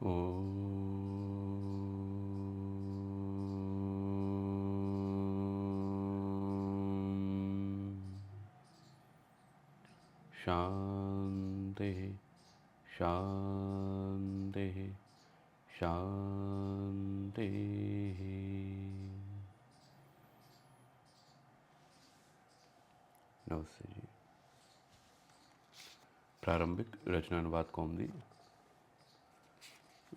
ओम शांति शांति शांति। नमस्ते जी। प्रारंभिक रचना अनुवाद कौमुदी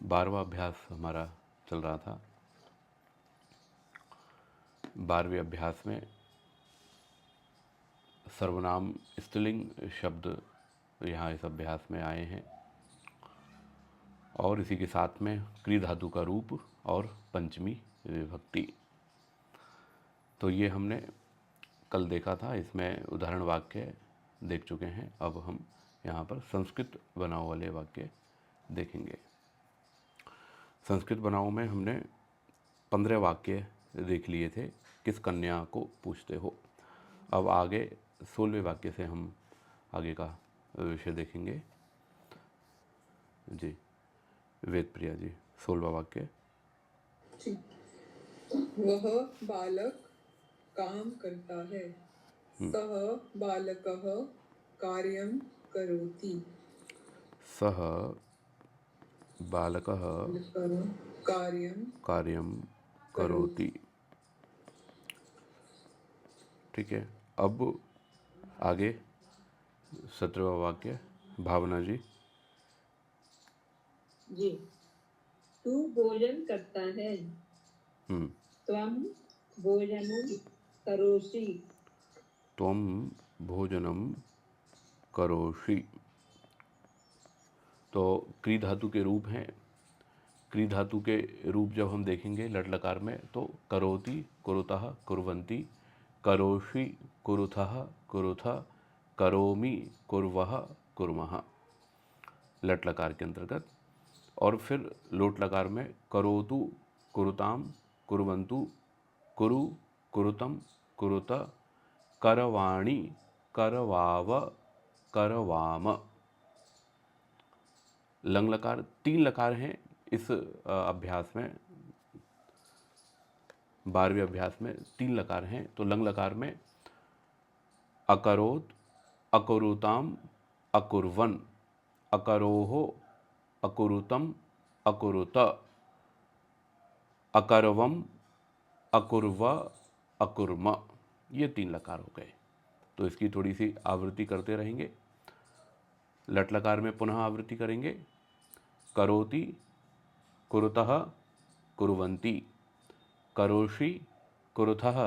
12वां अभ्यास हमारा चल रहा था। 12वें अभ्यास में सर्वनाम स्त्रीलिंग शब्द यहाँ इस अभ्यास में आए हैं और इसी के साथ में क्री धातु का रूप और पंचमी विभक्ति। तो ये हमने कल देखा था, इसमें उदाहरण वाक्य देख चुके हैं। अब हम यहाँ पर संस्कृत बनाव वाले वाक्य देखेंगे। संस्कृत बनाव में हमने 15 वाक्य देख लिए थे, किस कन्या को पूछते हो। अब आगे 16वें वाक्य से हम आगे का विषय देखेंगे। जी वेद प्रिया जी, 16वां वाक्य। वह बालक काम करता है, सह बालकः कार्यं करोति। सह बालकः कार्यं करोति। ठीक है। अब आगे 17वां वाक्य भावना जी। जी, तू भोजन करता है, त्वं भोजनं करोषि। त्वं भोजनं करोषि। तो क्री धातु के रूप हैं। क्री धातु के रूप जब हम देखेंगे लट लकार में, तो करोति, कुरुतः, कुर्वन्ति, करोषि, कुरुथः, कुरुथ, करोमि, कुर्वः, कुर्मः, लट लकार के अंतर्गत। और फिर लोट लकार में करोतु, कुरुताम, कुर्वन्तु, कुरु, कुरुतम, कुरुत, करवाणि, करवाव, करवाम। लंग लकार 3 लकार हैं इस अभ्यास में। 12वें अभ्यास में 3 लकार हैं। तो लंग लकार में अकरोत, अकुरुताम, अकुर्वन, अकरोहो, अकुरुतम, अकुरुत, अकरवम, अकुर्व, अकुर्म। ये 3 लकार हो गए। तो इसकी थोड़ी सी आवृत्ति करते रहेंगे। लट लकार में पुनः आवृत्ति करेंगे। करोति, कुरुतः, कुर्वन्ति, करोषि, कुरुथः,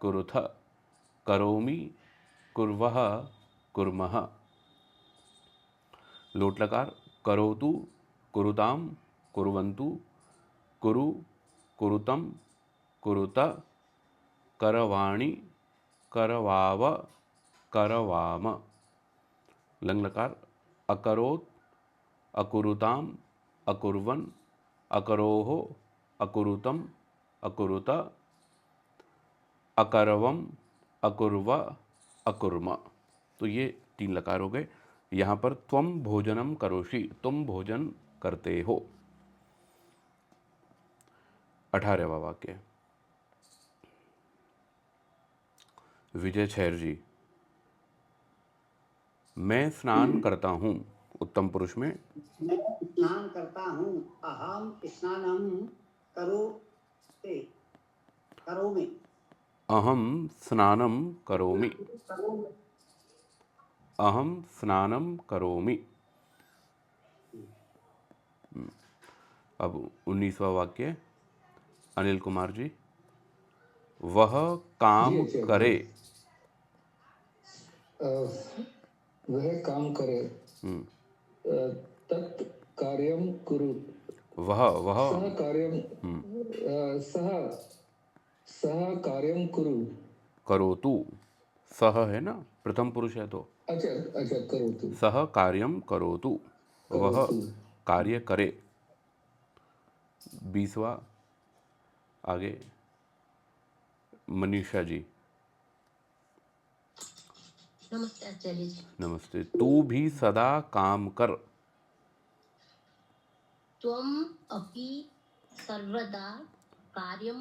कुरुथ, करोमि, कुर्वः, कुर्मः। लोट लकार करोतु, कुरुताम, कुर्वन्तु, कुरु, कुरुतम, कुरुत, करवाणि, करवाव, करवाम। लंग लकार अकरोत, अकुरुताम, अकुर्वन, अकरोहो, अकुरुतम, अकुरुत, अकरवम, अकुर्व, अकुर्म। तो ये 3 लकार हो गए। यहाँ पर त्वम भोजनम करोषि, तुम भोजन करते हो। 18वां वाक्य विजय छैर जी। मैं स्नान करता हूँ, उत्तम पुरुष में। मैं स्नान करता हूँ, अहम स्नानम करोमि। अहम स्नानम करोमि। अहम स्नानम करोमि। अब 19वां वाक्य अनिल कुमार जी। वह काम करे। वह काम करे। तत् कार्यम कुरु। वह सह कार्यम सह कार्यम कुरु। करोतु। सह है ना, प्रथम पुरुष है तो। अच्छा करोतु। सह कार्यम करोतु, वह कार्य करे। 20वां आगे मनीषा जी। नमस्ते आचार्य जी। नमस्ते। तू भी सदा काम कर। त्वम् अपि सर्वदा कार्यं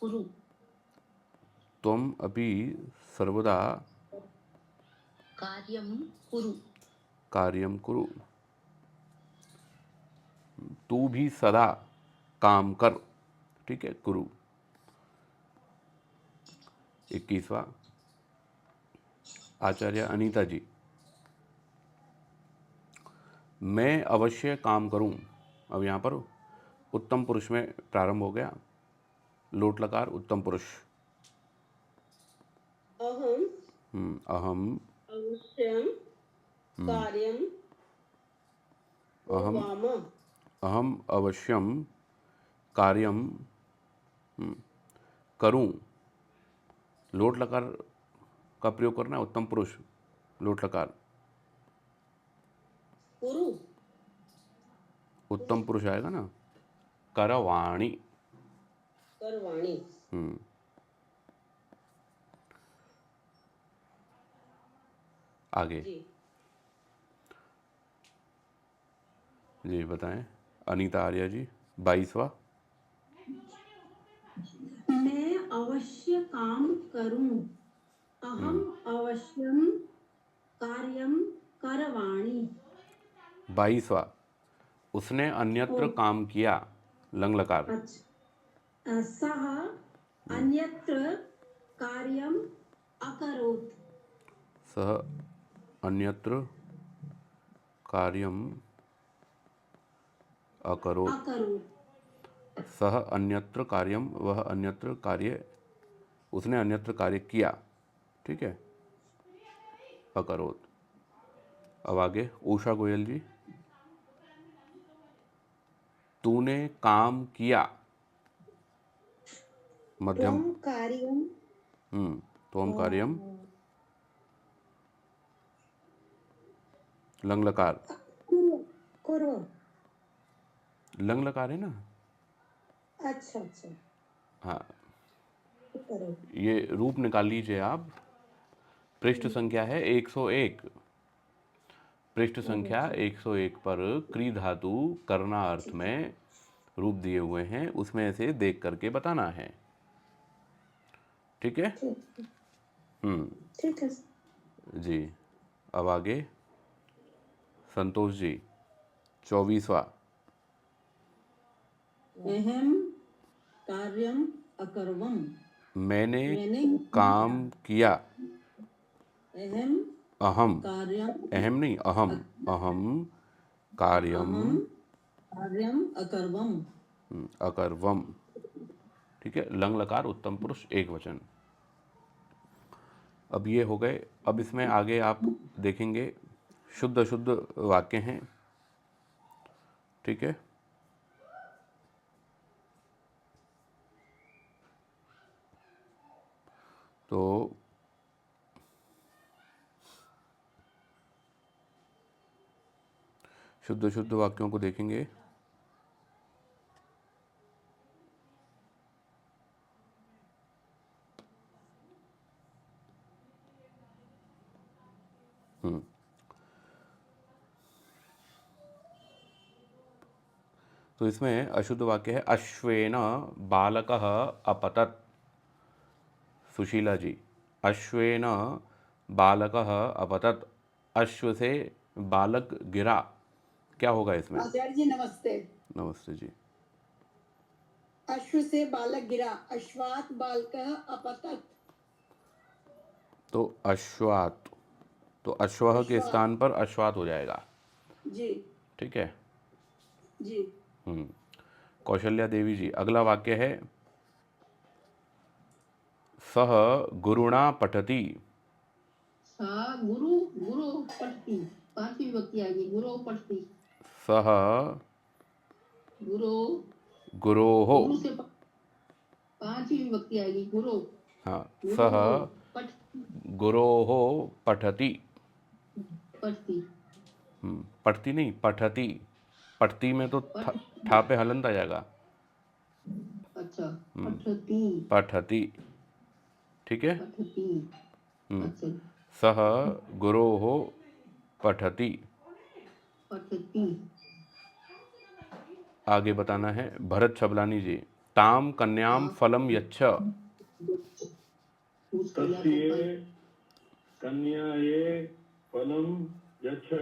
कुरु त्वम अपि सर्वदा कार्यं कुरु कार्यम कुरु। तू भी सदा काम कर। ठीक है, कुरु। 21वां, आचार्य अनीता जी। मैं अवश्य काम करूं। अब यहाँ पर उत्तम पुरुष में प्रारंभ हो गया। लोट लकार उत्तम पुरुष। अहम अवश्यं कार्यं अहम कुर्वाम अहम अवश्यम कार्यम करूं। लोट लकार का प्रयोग करना है, उत्तम पुरुष लोट लकार। कुरु उत्तम पुरुष आएगा ना, करवाणी। करवाणी आगे जी। जी बताएं अनीता आर्या जी। 22वां, मैं अवश्य काम करूं। अहम अवश्यम कार्यम करवाणी। 22वां, उसने अन्यत्र काम किया। लंग लकार। अच्छा, सः अन्यत्र कार्यम अकरोत्। सह अन्यत्र कार्यम अकरोत्। अकरोत्। सह अन्यत्र कार्यम, वह अन्यत्र कार्य, उसने अन्यत्र कार्य किया। ठीक है, अकरोत्। अब आगे उषा गोयल जी। तूने काम किया। मध्यम। त्वं कार्यं त्वम कार्यम लंग लकार। कुरु कुरु। लंग लकार है ना। अच्छा अच्छा, हाँ, करो। ये रूप निकाल लीजिए आप। पृष्ठ संख्या है 101। पृष्ठ संख्या 101 पर क्री धातु करना अर्थ में रूप दिए हुए हैं, उसमें से देख करके बताना है। ठीक है। ठीक है जी। अब आगे संतोष जी। 24वां, अहम कार्यम अकरवम। मैंने मैंने काम किया। अहम अहम, कार्यम अहम नहीं, अहम। अहम कार्यम अहम कार्यम अकरवम। अकरवम। ठीक है, लंग लकार उत्तम पुरुष एक वचन। अब ये हो गए। अब इसमें आगे आप देखेंगे शुद्ध शुद्ध वाक्य हैं। ठीक है, तो शुद्ध शुद्ध वाक्यों को देखेंगे। तो इसमें अशुद्ध वाक्य है अश्वेन बालकः अपतत। सुशीला जी, अश्वेन बालकः अपतत। अश्व से बालक गिरा। क्या होगा इसमें? आचार्य जी नमस्ते। नमस्ते जी। अश्व से बालक गिरा, अश्वात बालकः अपतत। तो अश्वात, तो अश्वः के अश्वात। स्थान पर अश्वात हो जाएगा। जी ठीक है। जी। कौशल्या देवी जी, अगला वाक्य है सह गुरुणा पठति। सा गुरु गुरु पठती, पांचवी विभक्ति आएगी, गुरु पठती। सह गुरु गुरोः। गुरु से पांचवी विभक्ति आएगी, गुरु। हाँ, गुरु सह पठ गुरोः पठति। पठती। पठती नहीं, पठति। पठती में तो ठा पे हलंत आ जाएगा। अच्छा, पठती। पठति। ठीक है। पठती। अच्छा, सह गुरोः पठति। पठती। आगे बताना है भरत छबलानी जी। ताम कन्याम फलम यच्छ। उस कन्या को फल कन्याये फलम यच्छ।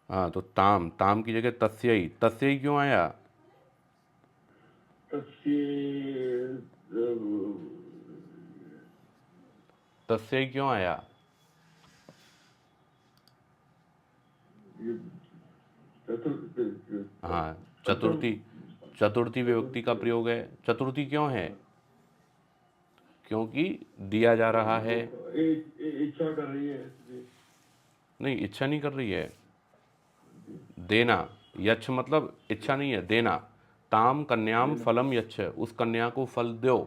हाँ, तो ताम, ताम की जगह तस्यै, तस्यै क्यों आया? तस्य तस्यै क्यों आया? हाँ, चतुर्थी, चतुर्थी विभक्ति का प्रयोग है। चतुर्थी क्यों है? क्योंकि दिया जा रहा है। इच्छा कर रही है इसलिए। नहीं, इच्छा नहीं कर रही है, देना। यच्छ मतलब इच्छा नहीं है, देना। ताम कन्याम फलम यच्छ, उस कन्या को फल दो।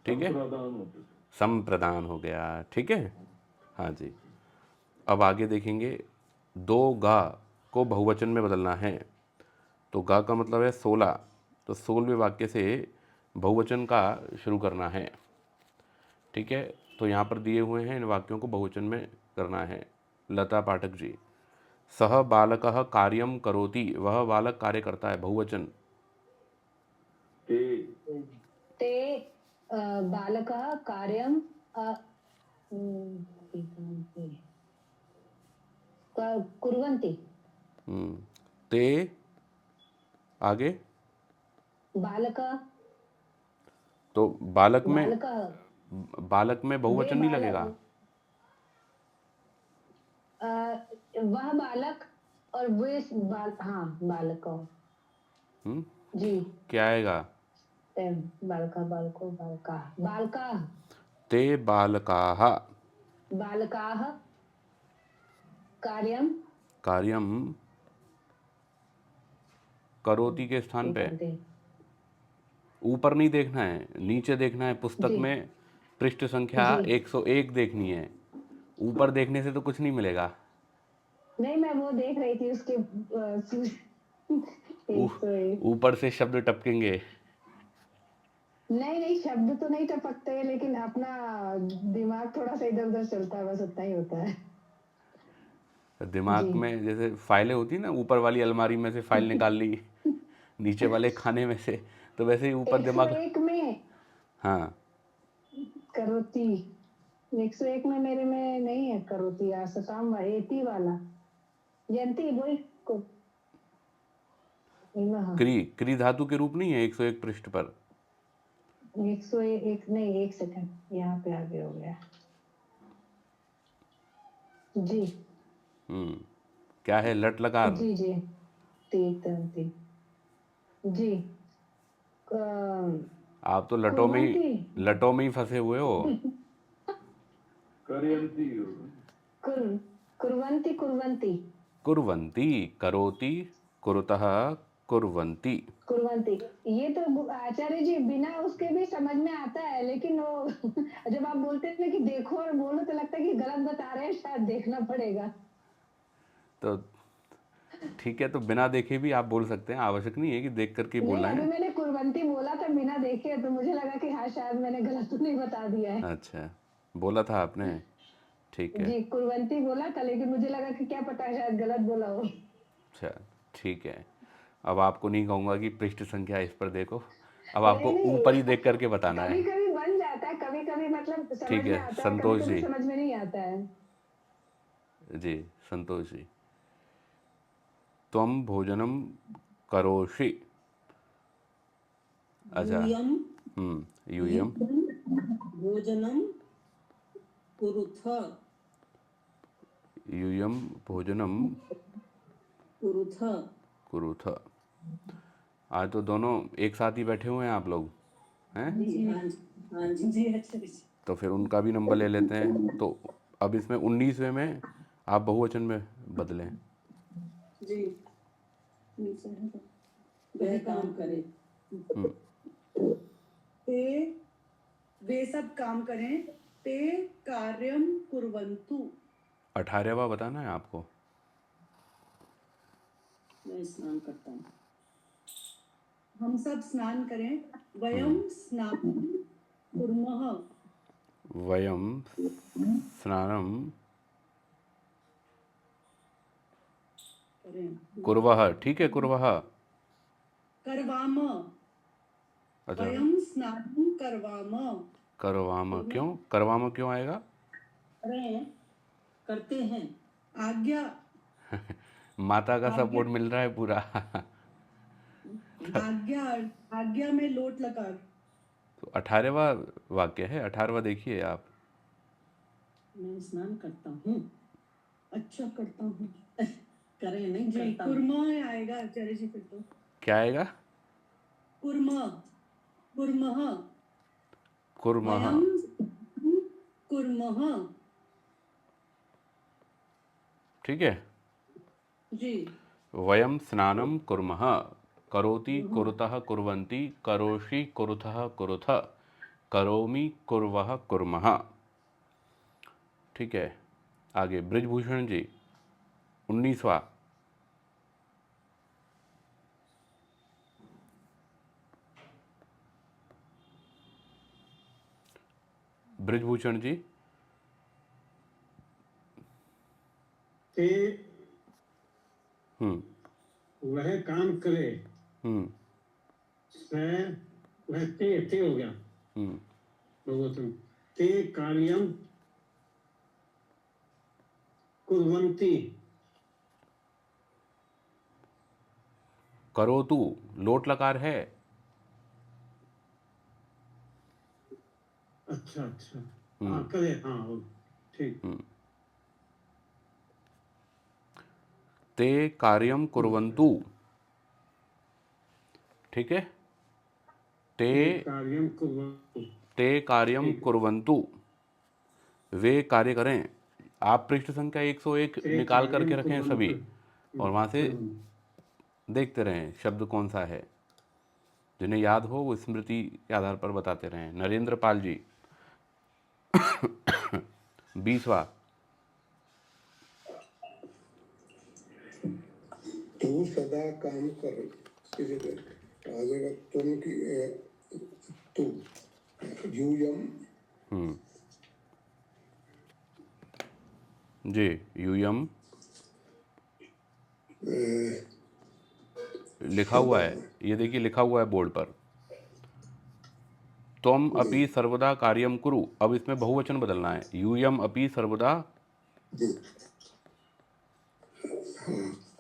ठीक है, संप्रदान हो गया। ठीक है, हाँ जी। अब आगे देखेंगे, दो गा को बहुवचन में बदलना है। तो गा का मतलब है 16, तो 16वें वाक्य से बहुवचन का शुरू करना है। ठीक है, तो यहाँ पर दिए हुए हैं, इन वाक्यों को बहुवचन में करना है। लता पाठक जी। सह बालकः कार्यम करोति, वह बालक कार्य करता है। बहुवचन। ते बालकः कार्यं कुर्वन्ति। ते आगे, बालकः, तो बालक में, बालकः, बालक में बहुवचन नहीं लगेगा। वह बालक और वे हाँ बालक जी, क्या आएगा? ते बालका बालको बालका बालका ते बालकाः, बालकाः कार्यं कार्यम करोति के स्थान पे ऊपर नहीं देखना है, नीचे देखना है। पुस्तक जी। में पृष्ठ संख्या जी। 101 देखनी है। ऊपर देखने से तो कुछ नहीं मिलेगा। नहीं, मैं वो देख रही थी उसके 101। ऊपर से शब्द टपकेंगे। नहीं नहीं, शब्द तो नहीं टपकते, लेकिन अपना दिमाग थोड़ा सा इधर उधर चलता है, बस उतना ही होता है। दिमाग जी। में जैसे फाइलें होती है ना, ऊपर वाली अलमारी में से फाइल निकाल ली नीचे वाले खाने में से, तो वैसे ही ऊपर दिमाग। 101 में हाँ, करोती, 101 में मेरे में नहीं है करोती, आसताम एती वाला जयंती बोल को क्री धातु के रूप नहीं है 101 पृष्ठ पर। 101 नहीं, एक सेकंड, यहाँ पे आगे हो गया जी। क्या है? लट लकार। जी जी, ती जी। आप तो लटों में ही फंसे हुए हो। कुर्वन्ति कुर्वन्ति कुर्वन्ति, करोति, कुरुतः, कुर्वन्ति। कुर्वन्ति, ये तो आचार्य जी बिना उसके भी समझ में आता है, लेकिन वो जब आप बोलते हैं कि देखो और बोलो तो लगता है कि गलत बता रहे हैं, शायद देखना पड़ेगा। तो ठीक है, तो बिना देखे भी आप बोल सकते हैं, आवश्यक नहीं है कि देख करके बोलना नहीं, है। अभी मैंने कुर्वन्ति बोला था बिना देखे, तो मुझे लगा कि हाँ शायद मैंने गलत तो नहीं बता दिया है। अच्छा, बोला था आपने, ठीक है। जी, कुर्वन्ति बोला था, लेकिन मुझे लगा कि क्या पता शायद गलत बोला हो। अच्छा, ठीक है। अब आपको नहीं कहूँगा कि पृष्ठ संख्या इस पर देखो, अब आपको ऊपर ही देख करके बताना है। कभी कभी बन जाता है, कभी कभी मतलब समझ ठीक में है, आता है, संतोष कभी जी। समझ में नहीं आता है। जी, संतोष जी। त्वं भोजनम करोषि। अच्छा, यूयम भोजनम कुरुथ, यूयम भोजनम कुरुथ। कुरुथ। आज तो दोनों एक साथ ही बैठे हुए हैं आप लोग, हैं? हाँ जी, अच्छा जी। तो फिर उनका भी नंबर ले लेते हैं। तो अब इसमें 19वें में आप बहुवचन में बदलें। जी, वह काम करे। ते वे सब काम करें, ते कार्यम कुर्वन्तु। 18वां बताना है आपको। मैं स्नान करता हूँ। हम सब स्नान करें, वयम स्नानं कुर्मः। वयम स्नानम करें कुर्वः, ठीक है, कुर्वः। करवाम अच्छा, वयम स्नानं करवाम करवाम क्यों, करवाम क्यों आएगा? करें करते हैं। आज्ञा माता का आज्ञा सपोर्ट मिल रहा है पूरा। आज्ञा आज्ञा में लोट लकार तो 18वां वाक्य है, 18वां देखिए आप। मैं स्नान करता हूँ। अच्छा करता हूँ करें नहीं जी करता हूँ। कुर्मा आएगा आचार्य जी फिर तो क्या आएगा? कुर्मा कुर्मः कुर्मः, वयम कुर्मः ठीक है। जी वयम स्नानं कुर्मः, करोति कुरुतः कुर्वन्ति, करोषि कुरुथः कुरुथ, करोमि कुर्वः कुर्मः, ठीक है। आगे ब्रिजभूषण जी 19वां। ब्रिजभूषण जी ते हम्म वह काम करे, हम्म वह ते हो गया हम्म भगवतम, ते कार्यम कुर्वन्ति, करोतु लोट लकार है। अच्छा अच्छा, हाँ करे, हाँ ठीक। ते कार्यम कुर्वन्तु, ठीक है। ते कार्यम कुर्वन्तु, ते कार्यम कुर्वन्तु, वे कार्य करें। आप पृष्ठ संख्या 101 ते निकाल कार्यम करके रखें सभी, कुर्वन्तु। और वहाँ से देखते रहें शब्द कौन सा है। जिन्हें याद हो वो स्मृति के आधार पर बताते रहें। नरेंद्र पाल जी 20वां। तू सदा काम कर, इसी तरह आ जाएगा तुम की तू यूयम जी यूयम लिखा हुआ है, ये देखिए लिखा हुआ है बोर्ड पर। त्वम अपि सर्वदा कार्यम कुरु, अब इसमें बहुवचन बदलना है। यूयम अपि सर्वदा,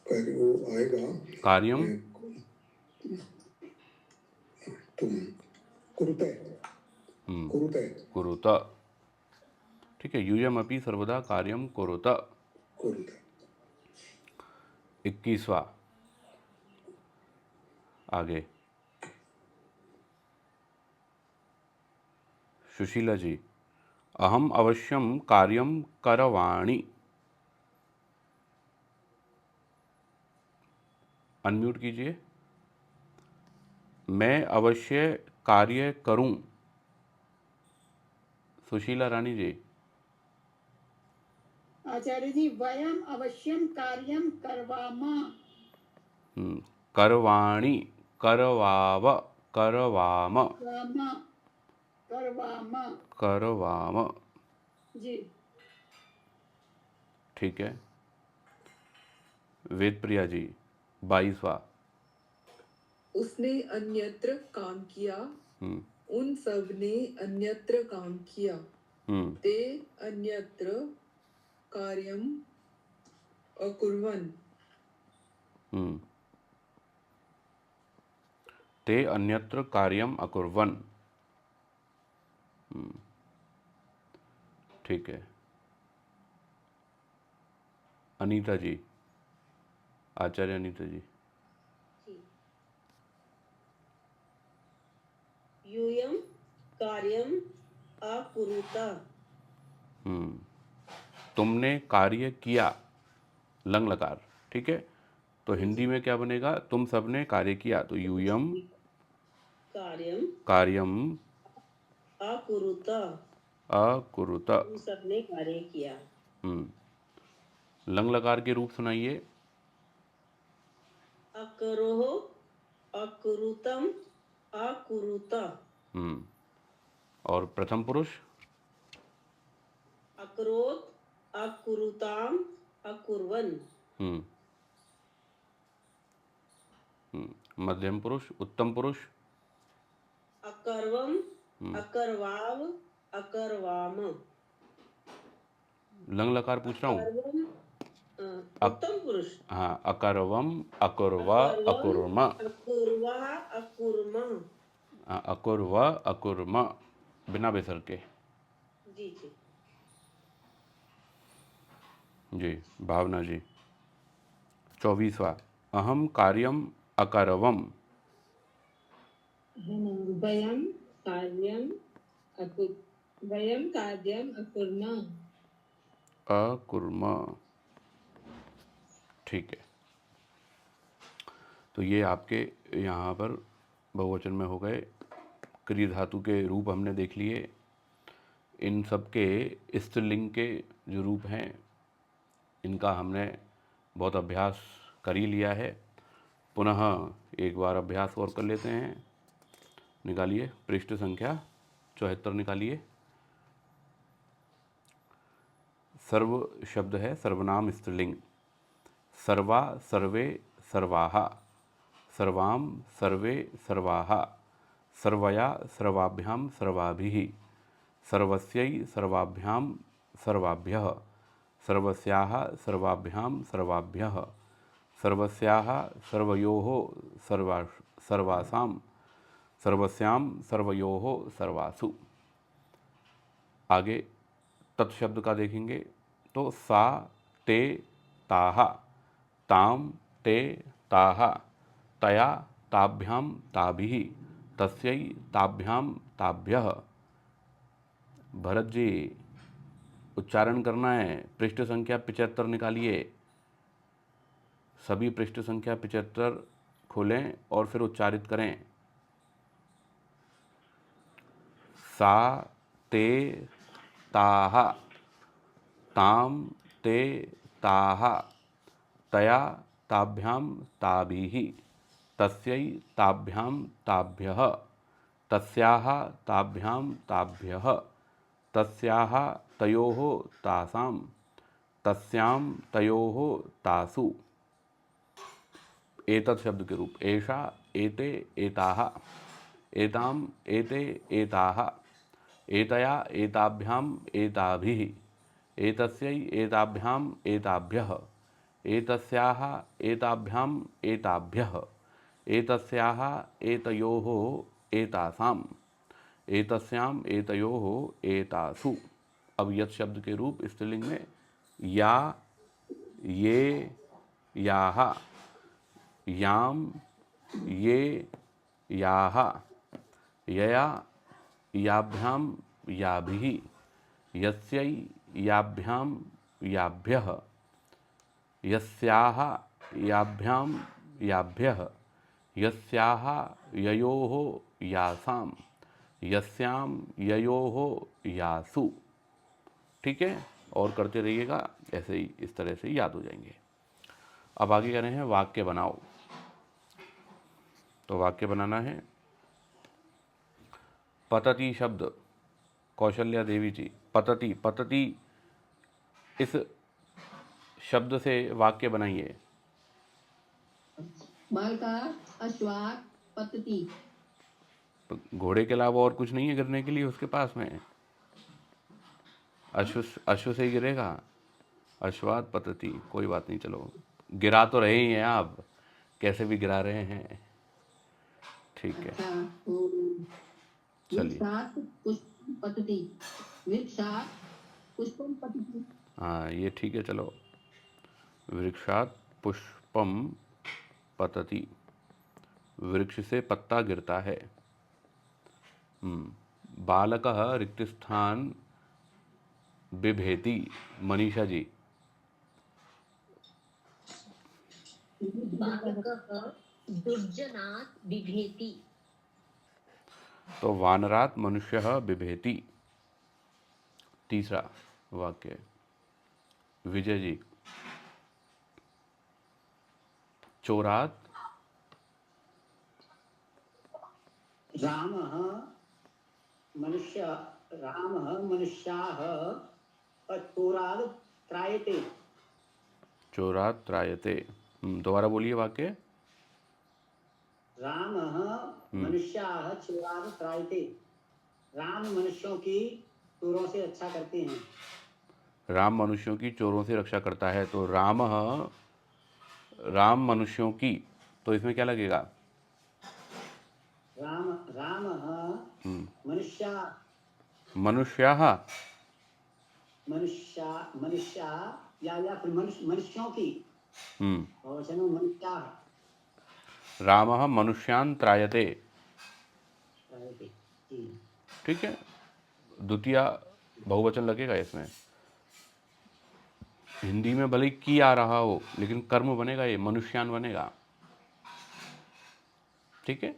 पर वो आएगा कार्यम तुम कुरुते कुरुते कुरुत, ठीक है। यूयम अपि सर्वदा कार्यम कुरुत। कुरुते 21वां आगे सुशीला जी अहम अवश्यम कार्यम करवाणि, अनम्यूट कीजिए। मैं अवश्य कार्य करूं, सुशीला रानी जी। आचार्य जी वयम अवश्यम कार्यम करवामा करवाणि, करवाव, करवाम, रामा करवामा करवाम, जी ठीक है। वेद प्रिया जी 22वां। उसने अन्यत्र काम किया, उन सब ने अन्यत्र काम किया, ते अन्यत्र कार्यम अकुर्वन्, ते अन्यत्र कार्यम अकुर्वन्, ठीक है। अनीता जी, आचार्य अनीता जी यूयम कार्यम अकुरुता, तुमने कार्य किया, लंग लकार, ठीक है। तो हिंदी में क्या बनेगा? तुम सबने कार्य किया, तो यूयम कार्यम कार्यम अकुरुता, अकुरुत, तुम सबने कार्य किया। लंग लकार के रूप सुनाइए। अकरोह अकुरुतम अकुरुता, और प्रथम पुरुष अकरोत अकुरुताम अकुर्वन, मध्यम पुरुष, उत्तम पुरुष, अकर्वम, अकर्वाव, अकर्वाम। लंग लकार पूछ रहा हूँ। अकर्वम उत्तम पुरुष। हाँ, अकर्वम, अकुर्वा, अकुर्म, अकुर्वा, अकुर्म। अकुर्वा, अकुर्म, बिना बेसर के। जी जी जी। भावना जी। 24वां, अहम कार्यम अकरवम। वयम कार्यम अकुर्म। अकुर्म। ठीक है, तो ये आपके यहाँ पर बहुवचन में हो गए। क्रिय धातु के रूप हमने देख लिए। इन सब के स्त्रीलिंग के जो रूप हैं इनका हमने बहुत अभ्यास कर ही लिया है। पुनः एक बार अभ्यास और कर लेते हैं। निकालिए पृष्ठ संख्या 74 निकालिए। सर्व शब्द है सर्वनाम स्त्रीलिंग। सर्वा, सर्वे, सर्वाहा, सर्वाम, सर्वे, सर्वाहा, सर्वया, सर्वाभ्याम, सर्वाभिः, सर्वस्यै, सर्वाभ्याम, सर्वाभ्यः, सर्वस्याः, सर्वाभ्याम, सर्वाभ्यः, सर्वस्याः, सर्वयोः, सर्वासां, सर्वस्याम, सर्वयोः, सर्वासु। आगे तत्शब्द का देखेंगे तो सा, ते, ताहा, ताम, ते, ताहा, तया, ताभ्याम, ताभिः, तस्यै, ताभ्याम, ताभ्यः। भरत जी, उच्चारण करना है। पृष्ठ संख्या 75 निकालिए। सभी पृष्ठ संख्या 75 खोलें और फिर उच्चारित करें। सा, ते, ताहा, ताम, ते, ताहा, तया, ताभ्याम, ताभिः, तस्यै, ताभ्याम, ताभ्यः, तस्याः, ताभ्याम, ताभ्यः, तस्याः, तयोः, तासां, तस्यां, तयोः, तासु। एतत् शब्द के रूप एषा, एते, एताः, एताम, एते, एताः, एतया, एताभ्याम, एताभिः, एतस्यै, एताभ्याम, एताभ्यः, एतस्याः, एताभ्याम, एताभ्यः, एतस्याः, एतयोः, एतासां, एतस्याम, एतयोः, एतासु। अब यत् शब्द के रूप स्त्रीलिंग में या, ये, याः, याम, ये, याः, यया, याभ्याम, याभिः, यस्यै, याभ्याम, याभ्यः, यस्याः, याभ्याम, याभ्यः, यस्याः, ययोः, यासां, यस्याम, ययोः, यासु। ठीक है, और करते रहिएगा, ऐसे ही इस तरह से याद हो जाएंगे। अब आगे कह रहे हैं वाक्य बनाओ। तो वाक्य बनाना है। पतति शब्द, कौशल्या देवी जी, पतति, पतति इस शब्द से वाक्य बनाइए। बालका अश्वात पतति। तो घोड़े के अलावा और कुछ नहीं है गिरने के लिए उसके पास में। अश्व से ही गिरेगा। अश्वात पतति, कोई बात नहीं, चलो गिरा तो रहे ही हैं आप, कैसे भी गिरा रहे हैं। ठीक है, चलिए। हाँ, ये ठीक है, चलो। वृक्षात पुष्पम पतति, वृक्ष से पत्ता गिरता है। बालकः रिक्तस्थान बिभेति, मनीषा जी। बालकः दुर्जनात् बिभेति। तो वानरात मनुष्यः बिभेति। तीसरा वाक्य विजय जी। चोरात रामः मनुष्याः चोरात् त्रायते। चोरात त्रायते। दोबारा बोलिए वाक्य। रामः मनुष्याः चोरान् त्रायते। राम मनुष्यों की चोरों से रक्षा करते हैं। राम मनुष्यों की चोरों से रक्षा करता है, तो राम मनुष्यों की, तो इसमें क्या लगेगा? रामः मनुष्या मनुष्याः, मनुष्या या फिर मनुष्यों की, और वचन मनुष्याः। रामः मनुष्यान् त्रायते। जी। ठीक है, द्वितीय बहुवचन लगेगा इसमें। हिंदी में भले ही की आ रहा हो, लेकिन कर्म बनेगा, ये मनुष्यान बनेगा। ठीक है,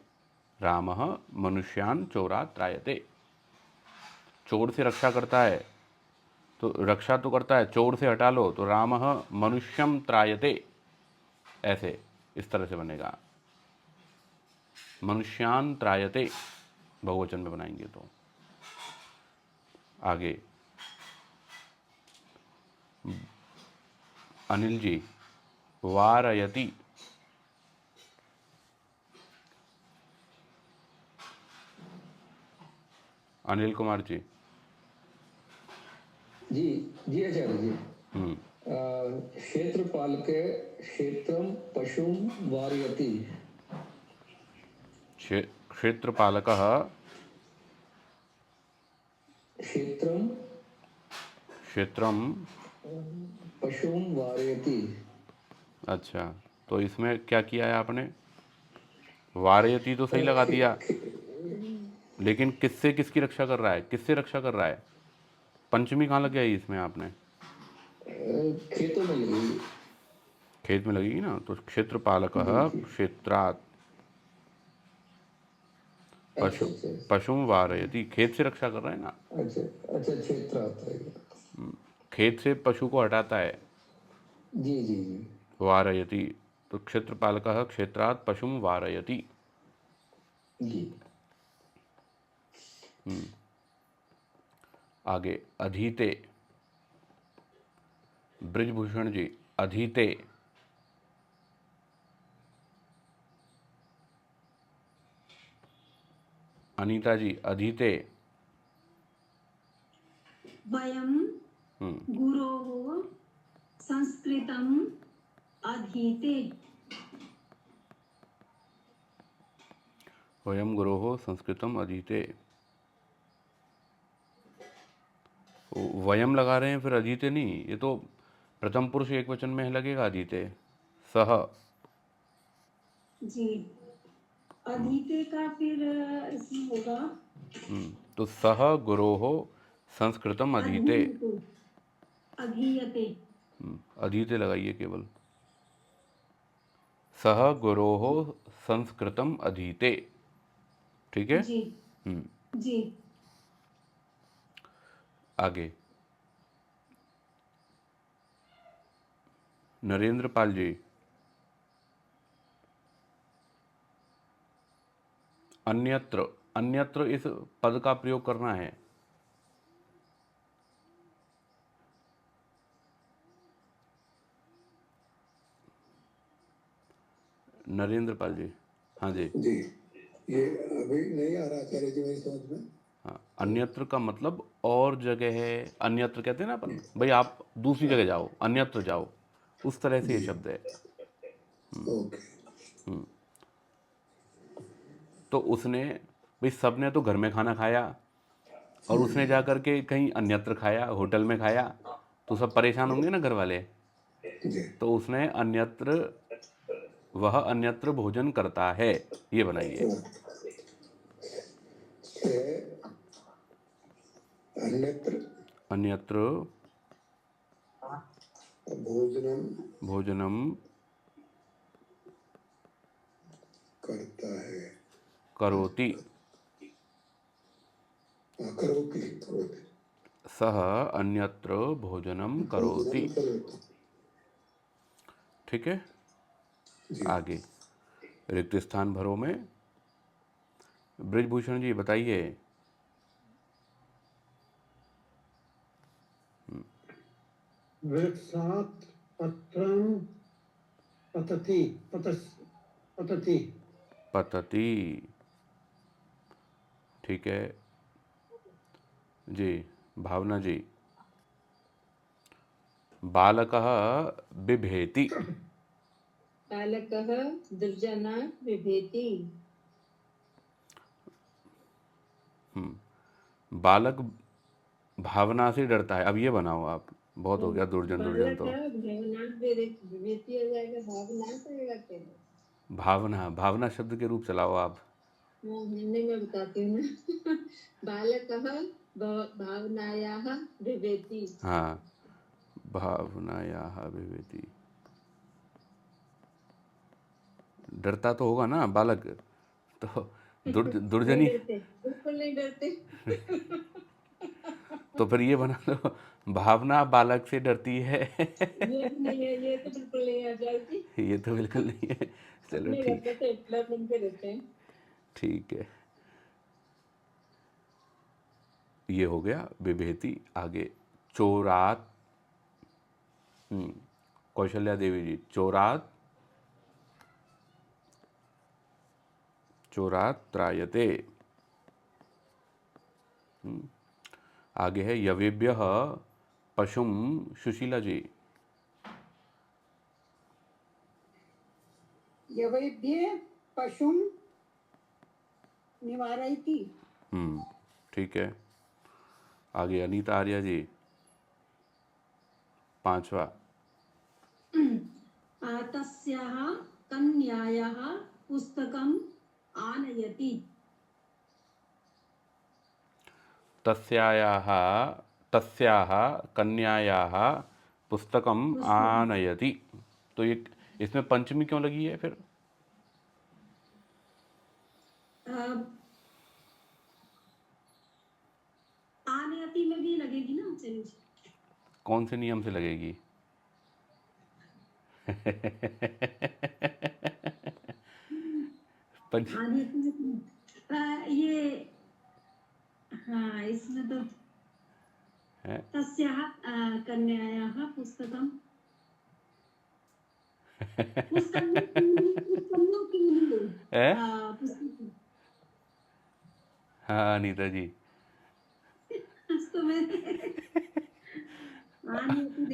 रामः मनुष्यान चोरात् त्रायते। चोर से रक्षा करता है, तो रक्षा तो करता है, चोर से हटा लो तो रामः मनुष्यम त्रायते, ऐसे इस तरह से बनेगा। मनुष्यान त्रायते बहुवचन में बनाएंगे तो। आगे अनिल जी, वारयति। अनिल कुमार जी। जी जी आचार्य जी। क्षेत्रपालके क्षेत्रम पशुम वारयति। क्षेत्रपालकः क्षेत्रम पशुम वारयति। अच्छा, तो इसमें क्या किया है आपने? वारयति तो सही लगा दिया, लेकिन किससे किसकी रक्षा कर रहा है? किससे रक्षा कर रहा है? पंचमी कहाँ लग गई इसमें आपने? खेतों में लगेगी। खेत में लगेगी ना, तो क्षेत्रपालकः क्षेत्रात् पशुम वारयति, खेत से रक्षा कर रहा है ना। अच्छा क्षेत्रात्, खेत से पशु को हटाता है। जी जी जी। वारयति, तो क्षेत्रपालकः क्षेत्रात् पशुम वारयति। जी। आगे अधीते। ब्रिजभूषण जी, अधीते। अनीता जी, अधीते। वयं गुरोः संस्कृतम् अधीते। वयं गुरोः संस्कृतम अधीते। वयम लगा रहे हैं, फिर अधीते नहीं, ये तो प्रथम पुरुष एक वचन में लगेगा अधीते। सह। जी, अधीते का फिर इसमें होगा तो सह गुरोः संस्कृतम अधीते। अधीयते। अधीते लगाइए केवल। सह गुरोः संस्कृतम अधीते। ठीक है जी। जी। आगे नरेंद्र पाल जी, अन्यत्र। अन्यत्र इस पद का प्रयोग करना है। नरेंद्र पाल जी। हाँ जी जी, ये अभी नहीं आ रहा आचार्य जी मेरी समझ में। हाँ, अन्यत्र का मतलब और जगह है। अन्यत्र कहते हैं ना अपन, भाई आप दूसरी जगह जाओ, अन्यत्र जाओ, उस तरह से ये शब्द है। तो उसने, भाई सबने तो घर में खाना खाया और उसने जा कर के कहीं अन्यत्र खाया, होटल में खाया, तो सब परेशान होंगे ना घर वाले। तो उसने अन्यत्र, वह अन्यत्र भोजन करता है, ये बनाइए। अन्यत्र भोजनम करता है, करोति। सह अन्यत्र भोजनम करोति। ठीक है, आगे रिक्त स्थान भरो में। ब्रिजभूषण जी बताइए। वृक्षात् पत्रं पतति। पतति। ठीक है जी। भावना जी। बालकः बिभेति। बालकः दुर्जनात् बिभेति। बालक भावना से डरता है। अब ये बनाओ आप, बहुत हो गया दुर्जन दुर्जन तो। बालकः भावनात् बिभेति हो जाएगा, भावनात् रहेगा क्या? भावना, भावना शब्द के रूप चलाओ आप। नहीं, मैं बताती हूँ ना। बालकः भावनायाः बिभेति। हाँ, भावनायाः बिभेति। डरता तो होगा ना बालक, तो दुर्जनी। नहीं डरते, बिल्कुल नहीं डरते। तो फिर ये बना लो, भावना बालक से डरती है। ये भी नहीं है, ये तो बिल्कुल नहीं है आचार्य जी। ये तो बिल्कुल नहीं है। चलो अपने ठीक, घर पे तो इतना बन के रहते हैं। ठीक है। ये हो गया बिभेति। आगे चोरात। कौशल्या देवी जी, चोरात, चोरात त्रायते। आगे है यवेभ्यः पशुम। सुशीला जी। यवेभ्य पशुम निवारयति। ठीक है। आगे अनीता आर्या जी, 5वां। तस्याः कन्यायाः पुस्तकम् आनयति। तस्याः कन्यायाः पुस्तकम आनयति। तो ये इसमें पंचमी क्यों लगी है फिर? आनयति में भी लगेगी ना आचार्य जी? कौन से नियम से लगेगी? आनयति में ये, हाँ इसमें तो तस्याः कन्यायाः पुस्तकम्। हाँ अनीता जी।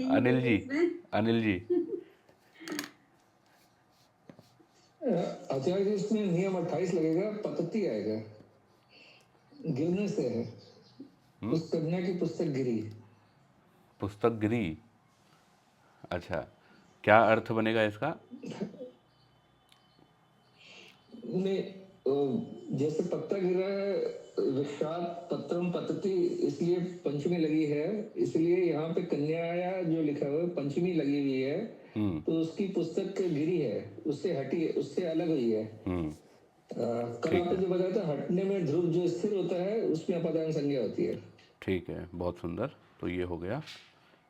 अनिल जी, अनिल जी। आचार्य जी इसमें नियम 28 लगेगा, पतति आएगा, गिरने से है। उस कन्या की पुस्तक गिरी। पुस्तक गिरी, अच्छा क्या अर्थ बनेगा इसका? नहीं, जैसे पत्ता गिरा है, वृक्षात पत्रम पतति, इसलिए पंचमी लगी है, इसलिए यहाँ पे कन्याया जो लिखा हुआ है पंचमी लगी हुई है, तो उसकी पुस्तक गिरी है, उससे हटी है, उससे अलग हुई है। कल आपने जो बताया था हटने में ध्रुव जो स्थिर होता है उसमें अपदान संज्ञा होती है। ठीक है, बहुत सुंदर। तो ये हो गया।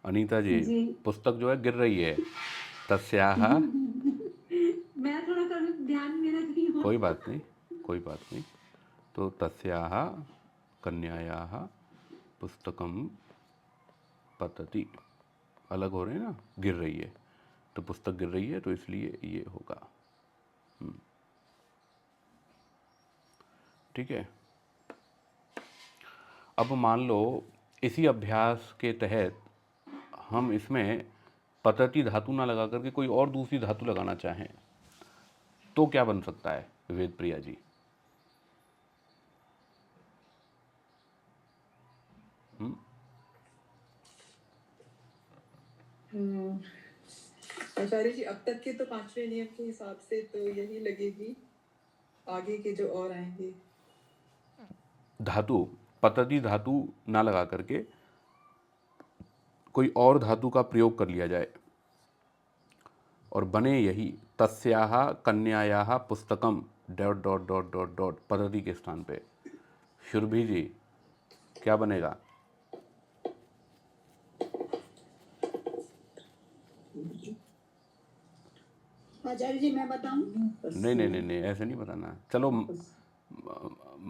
अनीता जी, पुस्तक जो है गिर रही है, तस्याः। मैं थोड़ा ध्यान में रख रही हूँ। कोई बात नहीं, कोई बात नहीं। तो तस्याः कन्यायाः पुस्तकम पतति, अलग हो रहे हैं ना, गिर रही है, तो पुस्तक गिर रही है, तो इसलिए ये होगा। ठीक है। अब मान लो इसी अभ्यास के तहत हम इसमें पतति धातु ना लगा करके कोई और दूसरी धातु लगाना चाहें, तो क्या बन सकता है वेद प्रिया जी? आचार्य जी अब तक के तो 5वें नियम के हिसाब से तो यही लगेगी, आगे के जो और आएंगे धातु, पतति धातु ना लगा करके कोई और धातु का प्रयोग कर लिया जाए और बने यही तस्याः कन्यायाः पुस्तकम dot dot dot dot dot पतति के स्थान पे। शुरभि जी, क्या बनेगा? आचार्य जी मैं बताऊं? नहीं नहीं नहीं नहीं, ऐसे नहीं बताना। चलो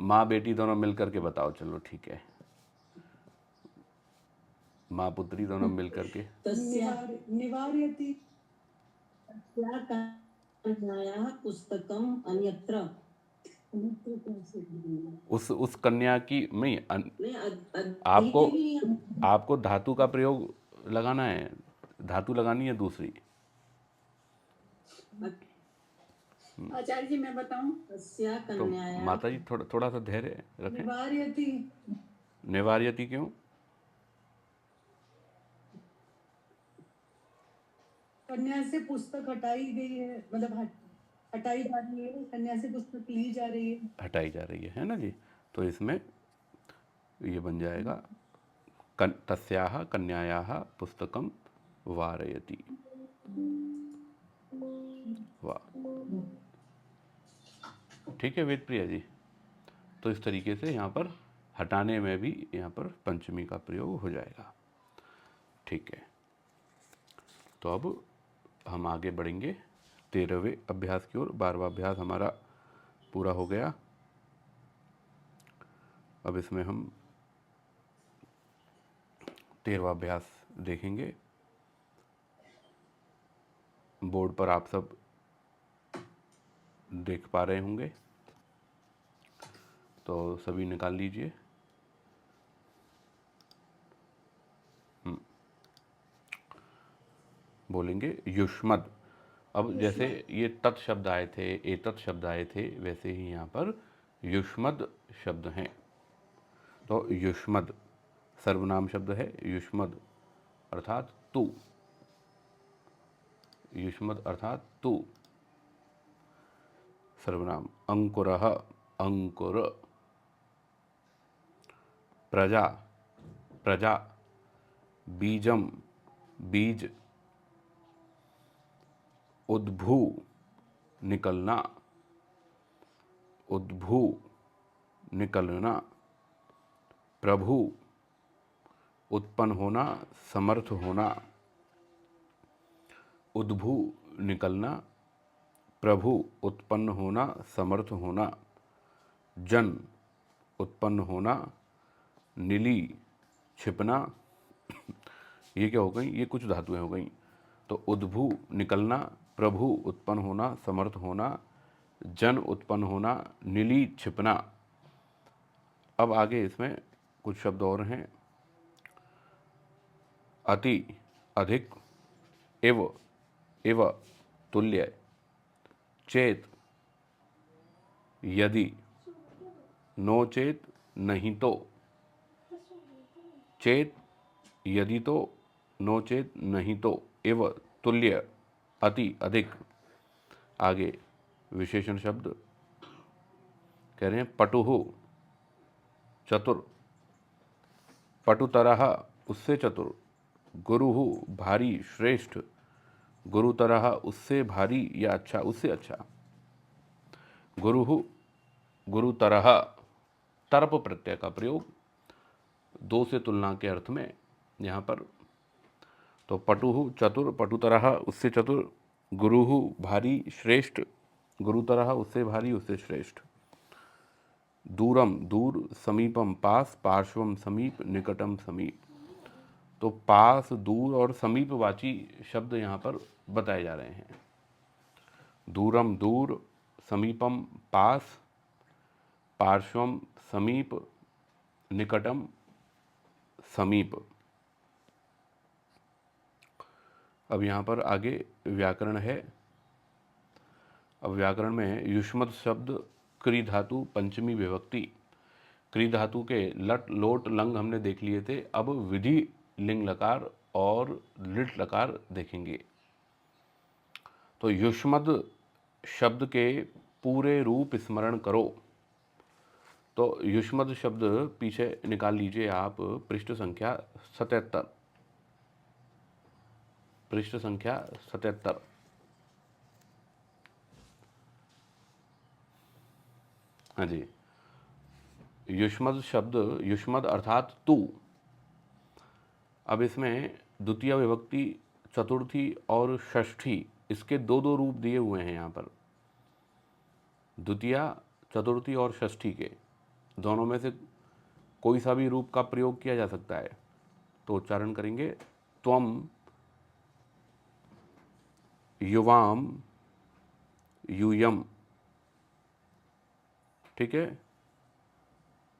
माँ बेटी दोनों मिल करके बताओ। चलो ठीक है, माँ पुत्री दोनों मिल करके। निवारयति। कन्यायाः पुस्तकम् अन्यत्र अदिति कैसे बनेगा? उस कन्या की नहीं नहीं आपको अधीते भी नहीं है। आपको धातु का प्रयोग लगाना है, धातु लगानी है दूसरी। आचार्य जी मैं बताऊं, तस्या तो कन्याया माता जी थोड़ा सा धैर्य रखें। निवार्यति निवार्यति क्यों? कन्या से पुस्तक हटाई गई है, मतलब हटाई जा रही है, कन्या से पुस्तक ली जा रही है। हटाई जा रही है ना जी। तो इसमें ये बन जाएगा तस्याः कन्यायाः पुस्तकम वारयति। वाह, ठीक है वेद प्रिया जी। तो इस तरीके से यहाँ पर हटाने में भी यहाँ पर पंचमी का प्रयोग हो जाएगा। ठीक है, तो अब हम आगे बढ़ेंगे 13वें अभ्यास की ओर। 12वां अभ्यास हमारा पूरा हो गया। अब इसमें हम 13वां अभ्यास देखेंगे। बोर्ड पर आप सब देख पा रहे होंगे, तो सभी निकाल लीजिए। बोलेंगे युष्मद। अब जैसे ये तत् शब्द आए थे, एतत् शब्द आए थे, वैसे ही यहाँ पर युष्मद शब्द हैं। तो युष्मद सर्वनाम शब्द है। युष्मद अर्थात तू, युष्मद अर्थात तू सर्वनाम। अंकुरः अंकुर। प्रजा प्रजा। बीजम बीज। उद्भू निकलना, उद्भू निकलना। प्रभु उत्पन्न होना, समर्थ होना। उद्भू निकलना, प्रभु उत्पन्न होना, समर्थ होना। जन उत्पन्न होना, नीली छिपना। ये क्या हो गई? ये कुछ धातुएं हो गई। तो उद्भू निकलना, प्रभु उत्पन्न होना, समर्थ होना, जन उत्पन्न होना, नीली छिपना। अब आगे इसमें कुछ शब्द और हैं। अति अधिक, एव एव तुल्य, चेत यदि, नो चेत नहीं तो। चेत यदि तो, नो चेत नहीं तो। एव तुल्य अति अधिक। आगे विशेषण शब्द कह रहे हैं। पटुहु चतुर, पटुतरह उससे चतुर। गुरुहु भारी श्रेष्ठ, गुरुतरह उससे भारी या अच्छा, उससे अच्छा। गुरुहु गुरुतरह, तरप प्रत्यय का प्रयोग दो से तुलना के अर्थ में यहाँ पर। तो पटुहु चतुर, पटुतरह उससे चतुर। गुरुहु भारी श्रेष्ठ, गुरुतरह उससे भारी उससे श्रेष्ठ। दूरम दूर, समीपम पास, पार्श्वम समीप, निकटम समीप। तो पास, दूर और समीपवाची शब्द यहाँ पर बताए जा रहे हैं। दूरम दूर, समीपम पास, पार्श्वम समीप, निकटम समीप। अब यहाँ पर आगे व्याकरण है। अब व्याकरण में युष्मद शब्द क्री धातु पंचमी विभक्ति। क्री धातु के लट लोट लंग हमने देख लिए थे। अब विधि लिंग लकार और लिट लकार देखेंगे। तो युष्मद शब्द के पूरे रूप स्मरण करो। तो युष्मद शब्द पीछे निकाल लीजिए आप, पृष्ठ संख्या 77। पृष्ठ संख्या 77। हाँ जी, युष्मद शब्द, युष्मद अर्थात तू। अब इसमें द्वितीय विभक्ति, चतुर्थी और षष्ठी, इसके दो दो रूप दिए हुए हैं यहाँ पर। द्वितीय, चतुर्थी और षष्ठी के दोनों में से कोई सा भी रूप का प्रयोग किया जा सकता है। तो उच्चारण करेंगे त्वम युवाम यूयम। ठीक है।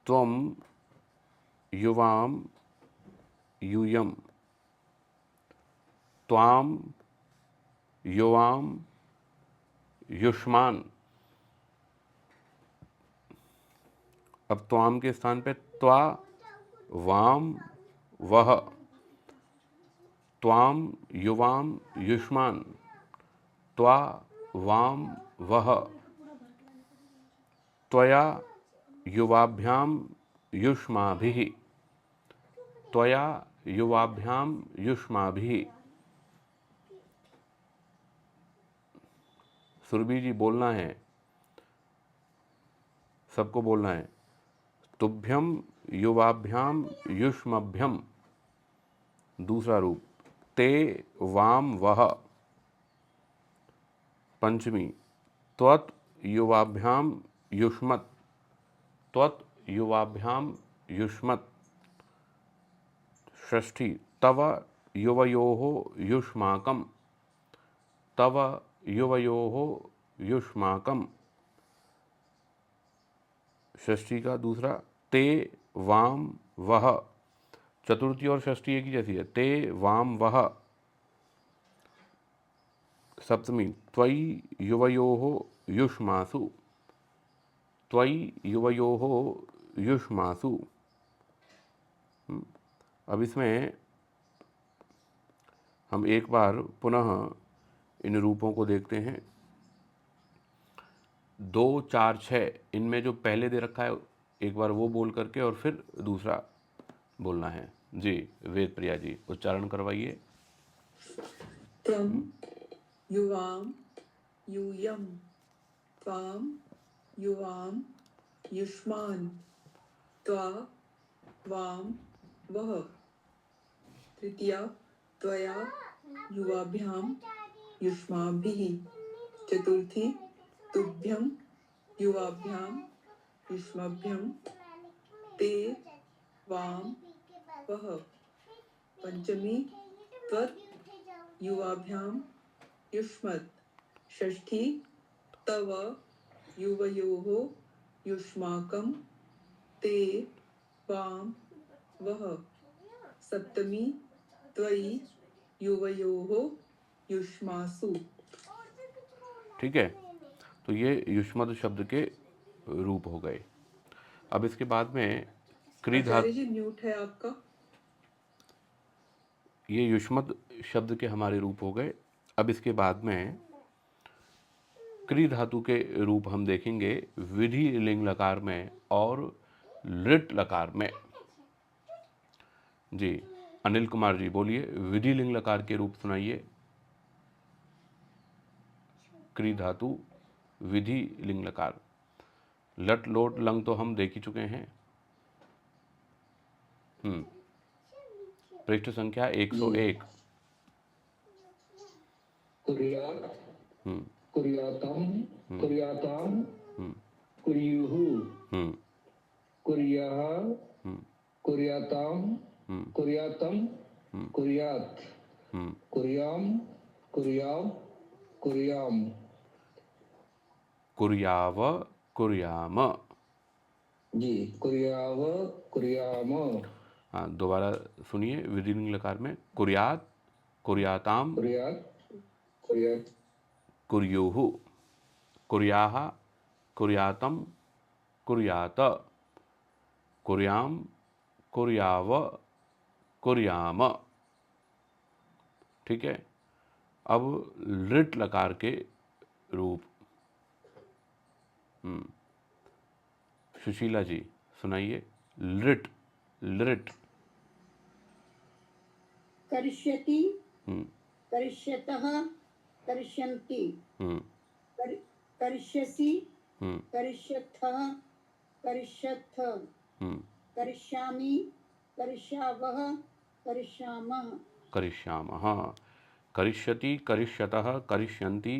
त्वम युवाम यूयम, त्वाम युवाम युष्मान। अब त्वाम के स्थान पे त्वा वाम वह, त्वाम युवाम युष्मान, त्वा वाम वह, त्वया युवाभ्याम युष्माभिः, त्वया युवाभ्याम युष्माभिः। सुरभि जी बोलना है, सबको बोलना है। तुभ्यम युवाभ्याम युष्मभ्यम, दूसरा रूप ते वाम वह, पंचमी त्वत् युवाभ्याम युष्मत्, त्वत् युवाभ्याम युष्मत्। षष्ठी तव युवयोः युष्माकं, तव युवयोः युष्माकं। षष्ठी का दूसरा ते वाम वह, चतुर्थी और षष्ठी एक ही जैसी है, ते वाम वह। सप्तमी त्वयि युवयोः युष्मासु, त्वयि युवयोः युष्मासु। अब इसमें हम एक बार पुनः इन रूपों को देखते हैं। 2, 4, 6 इनमें जो पहले दे रखा है एक बार वो बोल करके और फिर दूसरा बोलना है। जी वेद प्रिया जी उच्चारण करवाइए। त्वम युवाम यूयम, त्वाम युवाम युष्मान, त्वा वाम वह। तृतीया त्वया युवाभ्याम युष्माभिः। चतुर्थी तुभ्यं युवाभ्याम युष्मभ्यं, ते वाम वह। पंचमी त्वत् युवाभ्याम युष्मत्। षष्ठी तव युवयोः युष्माकं, ते वाम वह। सप्तमी त्वयि युवयोः युष्मासु। ठीक है, तो ये युष्मद शब्द के रूप हो गए। अब इसके बाद में क्री धातु, आचार्य जी म्यूट है आपका। ये युष्मद शब्द के हमारे रूप हो गए। अब इसके बाद में क्री धातु के रूप हम देखेंगे विधि लिंग लकार में और लृट लकार में। जी अनिल कुमार जी बोलिए, विधि लिंग लकार के रूप सुनाइए। क्री धातु विधि लिंग लकार। लट लोट लंग तो हम देख ही चुके हैं। पृष्ठ संख्या 101। कुर्यात्, कुर्यातम, कुर्याताम, कुर्युः, कुर्याः, कुर्याताम, कुर्यातम, कुर्यात्, कुर्याम, कुर्याव, कुर्याम। कुर्याव कुर्याम। जी कुर्याव कुर्याम। हाँ दोबारा सुनिए, विधि लिंग लकार में कुर्यात, कुर्याताम, कुर्यात, कुर्यात, कुर्युः, कुर्याः, कुर्यातम, कुर्यात, कुर्याम, कुर्याव, कुर्याम। ठीक है। अब लृट लकार के रूप सुशीला जी सुनाइए। लृट लृट। करिष्यति, करिष्यतः, करिष्यन्ति, करिष्यसि, करिष्यथः, करिष्यथ, करिष्यामि, करिष्यावः, करिष्यामः। करिष्यामः। करिष्यति, करिष्यतः, करिष्यन्ति,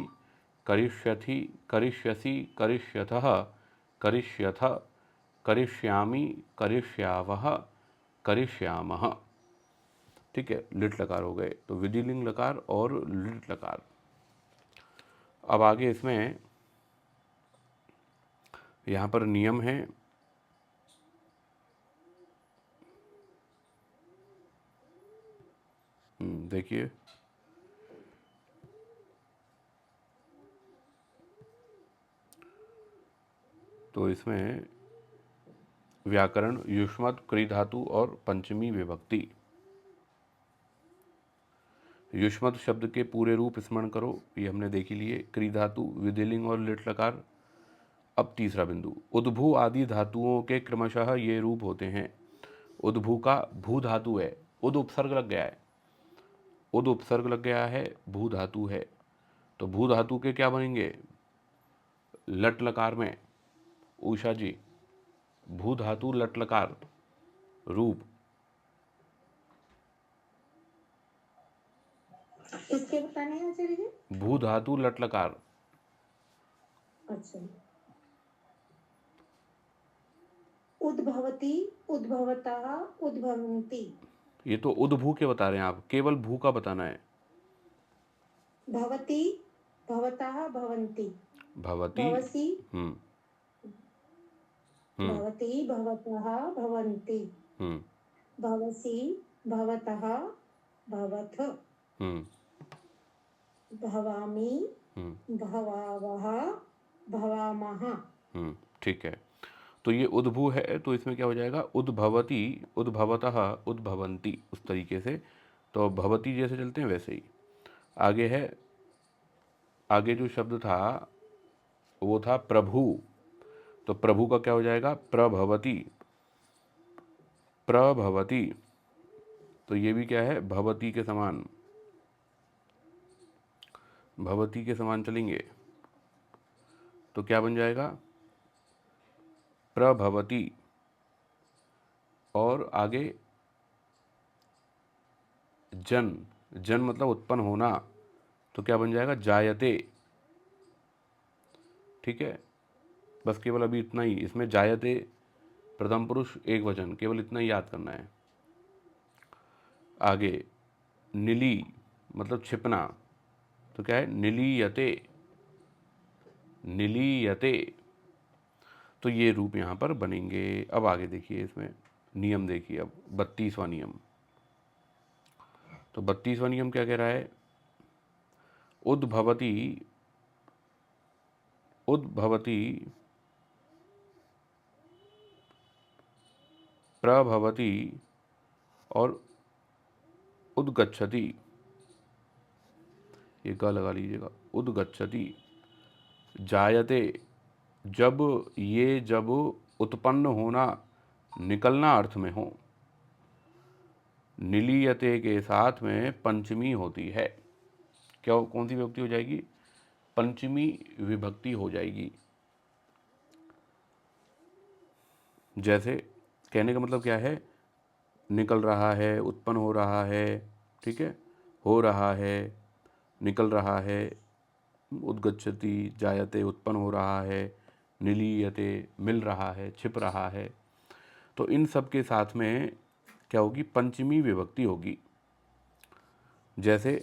करिष्यथि, करिष्यसि, करिष्यथः, करिष्यथ, करिष्यामि, करिष्यावः, करिष्यामः। ठीक है, लिट लकार हो गए। तो विधिलिंग लकार और लिट लकार। अब आगे इसमें यहाँ पर नियम है, देखिए तो इसमें व्याकरण, युष्मत्, क्री धातु और पंचमी विभक्ति। युष्मत् शब्द के पूरे रूप स्मरण करो, ये हमने देख ही लिए। क्री धातु, विधिलिंग और लिट लकार। अब तीसरा बिंदु, उद्भू आदि धातुओं के क्रमशः ये रूप होते हैं। उद्भू का भू धातु है, उद उपसर्ग लग गया है, उद उपसर्ग लग गया है, भू धातु है, तो भू धातु के क्या बनेंगे लट लकार में? उषा जी, भू धातु लट लकार रूप किसके बताने हैं आचार्य जी? भू धातु लट लकार। अच्छा, उद्भवती, उद्भवतः, उद्भवन्ति। ये तो उद्भू के बता रहे हैं आप, केवल भू का बताना है। भवती, भवतः, भवन्ति। भवती, भवसी, हम्म, भवती, भवतः, भवन्ति। भवसी, भवतः, भवथ। भवामि, भवावः, भवामः। ठीक है। तो ये उद्भू है, तो इसमें क्या हो जाएगा उद्भवती, उद्भवतः, उद्भवन्ति, उस तरीके से। तो भवती जैसे चलते हैं वैसे ही। आगे है, आगे जो शब्द था वो था प्रभु, तो प्रभु का क्या हो जाएगा प्रभवती, प्रभवती। तो ये भी क्या है भवती के समान, भवती के समान चलेंगे, तो क्या बन जाएगा प्रभवती। और आगे जन, जन मतलब उत्पन्न होना, तो क्या बन जाएगा जायते। ठीक है, बस केवल अभी इतना ही, इसमें जायते प्रथम पुरुष एक वचन, केवल इतना ही याद करना है। आगे नीली मतलब छिपना, तो क्या है नीलीयते, नीलीयते। तो ये रूप यहाँ पर बनेंगे। अब आगे देखिए, इसमें नियम देखिए। अब 32वां नियम, तो 32वां नियम क्या कह रहा है उद्भवती, उद्भवती, प्रभवती और उद्गच्छति, ये ग लगा लीजिएगा, उद्गच्छति। जायते, जब ये जब उत्पन्न होना निकलना अर्थ में हो, निलीयते के साथ में पंचमी होती है। क्या कौन सी विभक्ति हो जाएगी पंचमी विभक्ति हो जाएगी। जैसे कहने का मतलब क्या है निकल रहा है, उत्पन्न हो रहा है, ठीक है, हो रहा है, निकल रहा है, उद्गच्छति, जायते उत्पन्न हो रहा है, निलीयते मिल रहा है, छिप रहा है। तो इन सब के साथ में क्या होगी पंचमी विभक्ति होगी। जैसे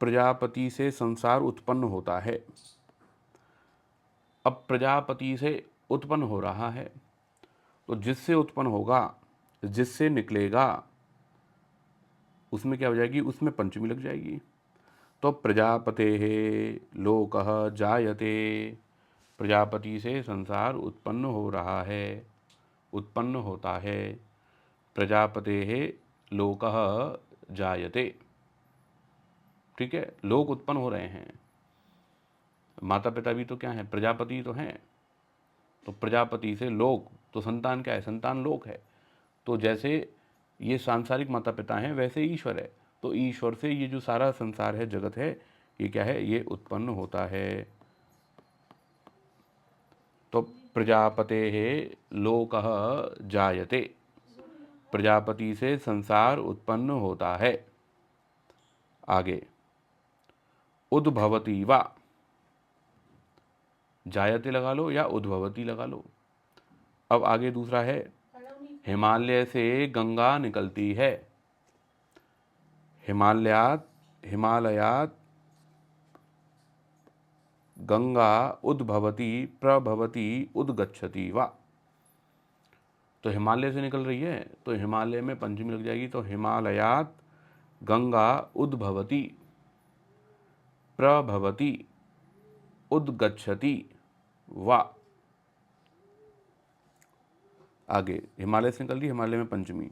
प्रजापति से संसार उत्पन्न होता है, अब प्रजापति से उत्पन्न हो रहा है, तो जिससे उत्पन्न होगा, जिससे निकलेगा, उसमें क्या हो जाएगी उसमें पंचमी लग जाएगी। तो प्रजापतेः लोकः जायते, प्रजापति से संसार उत्पन्न हो रहा है, उत्पन्न होता है। प्रजापतेः लोकः जायते, ठीक है, लोक उत्पन्न हो रहे हैं। माता पिता भी तो क्या है प्रजापति तो हैं, तो प्रजापति से लोक, तो संतान क्या है संतान लोक है। तो जैसे ये सांसारिक माता पिता हैं वैसे ईश्वर है, तो ईश्वर से ये जो सारा संसार है जगत है ये क्या है ये उत्पन्न होता है। तो प्रजापतेः लोकः जायते, प्रजापति से संसार उत्पन्न होता है। आगे उद्भवती वा, जायते लगा लो या उद्भवती लगा लो। अब आगे दूसरा है हिमालय से गंगा निकलती है, हिमालयात, हिमालयात गंगा उद्भवती प्रभवती उद्गच्छति वा। तो हिमालय से निकल रही है तो हिमालय में पंचमी लग जाएगी, तो हिमालयात गंगा उद्भवती प्रभवती उद्गच्छति वा। आगे हिमालय से निकल रही है, हिमालय में पंचमी,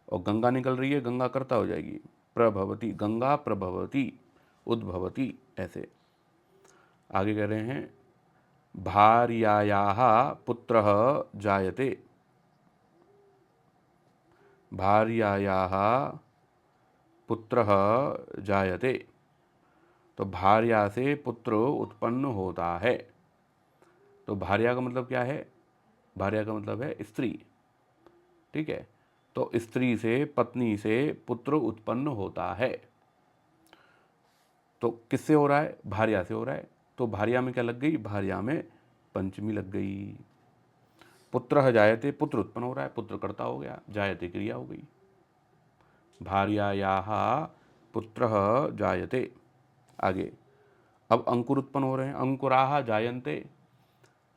और गंगा निकल रही है, गंगा कर्ता हो जाएगी, प्रभवती, गंगा प्रभवती उद्भवती, ऐसे। आगे कह रहे हैं भार्यायाः पुत्रः जायते, भार्यायाः पुत्रः जायते, तो भार्या से पुत्र उत्पन्न होता है। तो भार्या का मतलब क्या है? भार्या का मतलब है स्त्री, ठीक है। तो स्त्री से, पत्नी से पुत्र उत्पन्न होता है। तो किससे हो रहा है? भार्या से हो रहा है। तो भार्या में क्या लग गई? भार्या में पंचमी लग गई। पुत्र जायते, पुत्र उत्पन्न हो रहा है, पुत्र कर्ता हो गया, जायते क्रिया हो गई। भार्यायाः पुत्रः जायते। आगे अब अंकुर उत्पन्न हो रहे हैं, अंकुराः जायन्ते।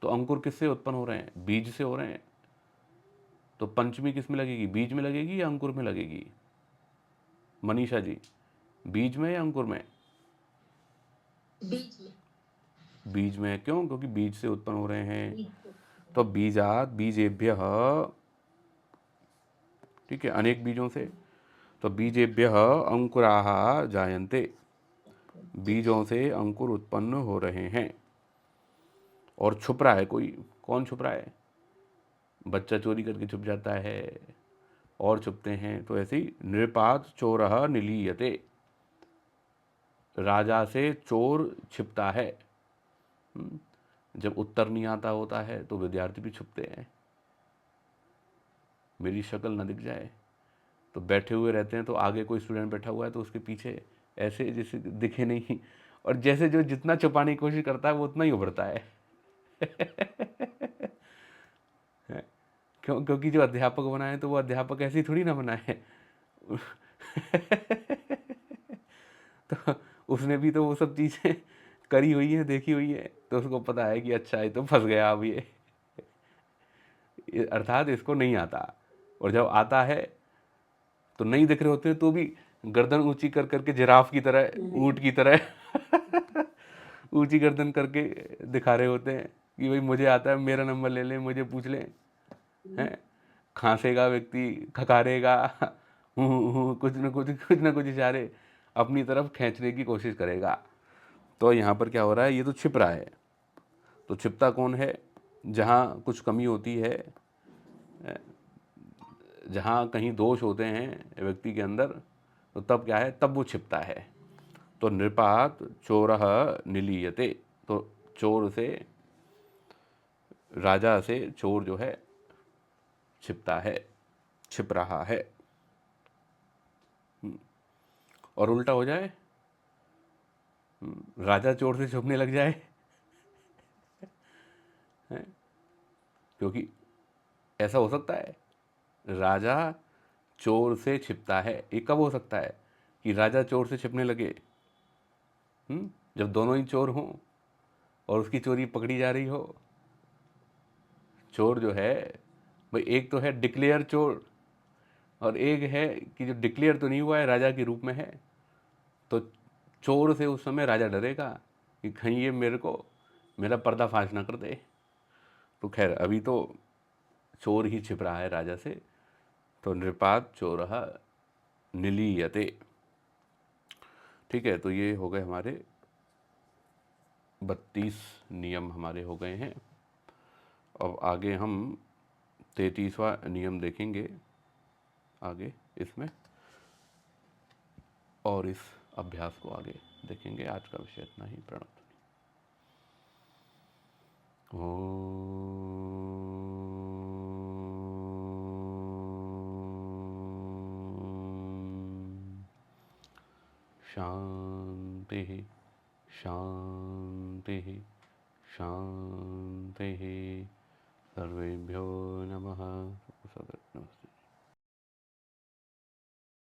तो अंकुर किससे उत्पन्न हो रहे हैं? बीज से हो रहे हैं। तो पंचमी किस में लगेगी? बीज में लगेगी या अंकुर में लगेगी? मनीषा जी, बीज में या अंकुर में? बीच में। बीज में। क्यों? क्योंकि बीज से उत्पन्न हो रहे हैं। तो बीजात बीजेभ्यः, ठीक है, अनेक बीजों से। तो बीजेभ्यः अंकुराः जायन्ते, बीजों से अंकुर उत्पन्न हो रहे हैं। और छुप रहा है कोई, कौन छुप रहा है? बच्चा चोरी करके छुप जाता है, और छुपते हैं। तो ऐसे ही नृपात चोरः निलीयते, राजा से चोर छिपता है। जब उत्तर नहीं आता होता है तो विद्यार्थी भी छुपते हैं, मेरी शक्ल न दिख जाए। तो बैठे हुए रहते हैं, तो आगे कोई स्टूडेंट बैठा हुआ है तो उसके पीछे ऐसे जैसे दिखे नहीं, और जैसे जो जितना छुपाने की कोशिश करता है वो उतना ही उभरता है। क्यों? क्योंकि जो अध्यापक बनाए तो वो अध्यापक ऐसे ही थोड़ी ना बनाए। तो उसने भी तो वो सब चीज़ें करी हुई है, देखी हुई है, तो उसको पता है कि अच्छा ये तो फंस गया अब ये, अर्थात इसको नहीं आता। और जब आता है तो नहीं दिख रहे होते तो भी गर्दन ऊंची कर करके जिराफ की तरह, ऊंट की तरह ऊंची गर्दन करके दिखा रहे होते हैं कि भाई मुझे आता है, मेरा नंबर ले लें, मुझे पूछ लें। हैं? खांसेगा व्यक्ति, खखारेगा, कुछ न कुछ इशारे अपनी तरफ खींचने की कोशिश करेगा। तो यहाँ पर क्या हो रहा है? ये तो छिप रहा है। तो छिपता कौन है? जहाँ कुछ कमी होती है, जहाँ कहीं दोष होते हैं व्यक्ति के अंदर, तो तब क्या है? तब वो छिपता है। तो नृपात चोरः निलीयते, तो चोर से, राजा से चोर जो है छिपता है, छिप रहा है। और उल्टा हो जाए, राजा चोर से छुपने लग जाए, है? क्योंकि ऐसा हो सकता है, राजा चोर से छिपता है। ये कब हो सकता है कि राजा चोर से छिपने लगे? जब दोनों ही चोर हों और उसकी चोरी पकड़ी जा रही हो। चोर जो है भाई, एक तो है डिक्लेयर चोर, और एक है कि जो डिक्लेयर तो नहीं हुआ है, राजा के रूप में है। तो चोर से उस समय राजा डरेगा कि कहीं ये मेरे को मेरा पर्दाफाश ना कर दे। तो खैर अभी तो चोर ही छिप रहा है राजा से। तो नृपात चोरः निलीयते। ठीक है, तो ये हो गए हमारे 32 नियम हमारे हो गए हैं। अब आगे हम 33वां नियम देखेंगे आगे इसमें, और इस अभ्यास को आगे देखेंगे। आज का विषय इतना ही। प्रणव। शांति शांति शांति। सर्वेभ्यो नमः।